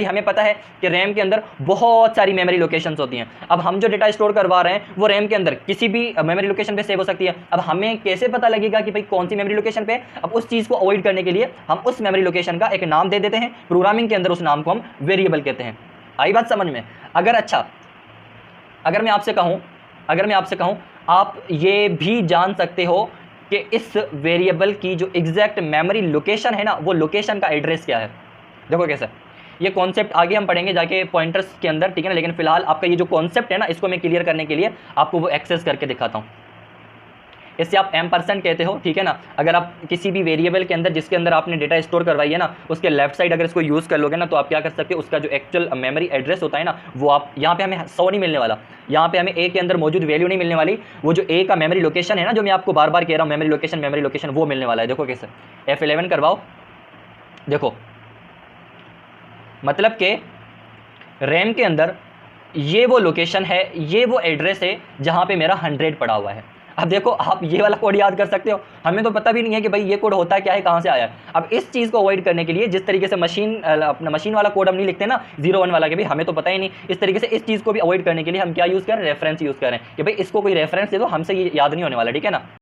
हमें पता है कि रैम के अंदर बहुत सारी मेमोरी लोकेशंस होती हैं। अब हम जो डेटा स्टोर करवा रहे हैं वो रैम के अंदर किसी भी मेमोरी लोकेशन पे सेव हो सकती है। अब हमें कैसे पता लगेगा कि भाई कौन सी मेमोरी लोकेशन पे? अब उस चीज़ को अवॉइड करने के लिए हम उस मेमोरी लोकेशन का एक नाम दे देते हैं। प्रोग्रामिंग के अंदर उस नाम को हम वेरिएबल कहते हैं। आई बात समझ में? अगर मैं आपसे कहूँ आप ये भी जान सकते हो कि इस वेरिएबल की जो एग्जैक्ट मेमोरी लोकेशन है ना, वो लोकेशन का एड्रेस क्या है। देखो कैसे, ये कॉन्सेप्ट आगे हम पढ़ेंगे जाके पॉइंटर्स के अंदर, ठीक है ना। लेकिन फिलहाल आपका ये जो कॉन्सेप्ट है ना, इसको मैं क्लियर करने के लिए आपको वो एक्सेस करके दिखाता हूँ। इससे आप एम्परसेंड कहते हो, ठीक है ना। अगर आप किसी भी वेरिएबल के अंदर जिसके अंदर आपने डेटा स्टोर करवाई है ना, उसके लेफ्ट साइड अगर इसको यूज़ कर लोगे ना, तो आप क्या कर सकते हो, उसका जो एक्चुअल मेमोरी एड्रेस होता है ना, वो आप यहाँ पे हमें 100 नहीं मिलने वाला, यहाँ पे हमें ए के अंदर मौजूद वैल्यू नहीं मिलने वाली। वो जो ए का मेमोरी लोकेशन है ना, जो मैं आपको बार बार कह रहा हूँ मेमोरी लोकेशन, वो मिलने वाला है। देखो कैसे, F11 करवाओ। देखो मतलब कि रैम के अंदर ये वो लोकेशन है, ये वो एड्रेस है जहाँ पे मेरा 100 पड़ा हुआ है। अब देखो आप ये वाला कोड याद कर सकते हो, हमें तो पता भी नहीं है कि भाई ये कोड होता है क्या है, कहाँ से आया है। अब इस चीज़ को अवॉइड करने के लिए जिस तरीके से अपना मशीन वाला कोड हम नहीं लिखते ना 0 1 वाला, के भाई हमें तो पता ही नहीं, इस तरीके से इस चीज़ को भी अवॉइड करने के लिए हम क्या यूज़ करें, रेफरेंस यूज़ करें कि भाई इसको कोई रेफरेंस दे दो, हमसे ये याद नहीं होने वाला, ठीक है ना।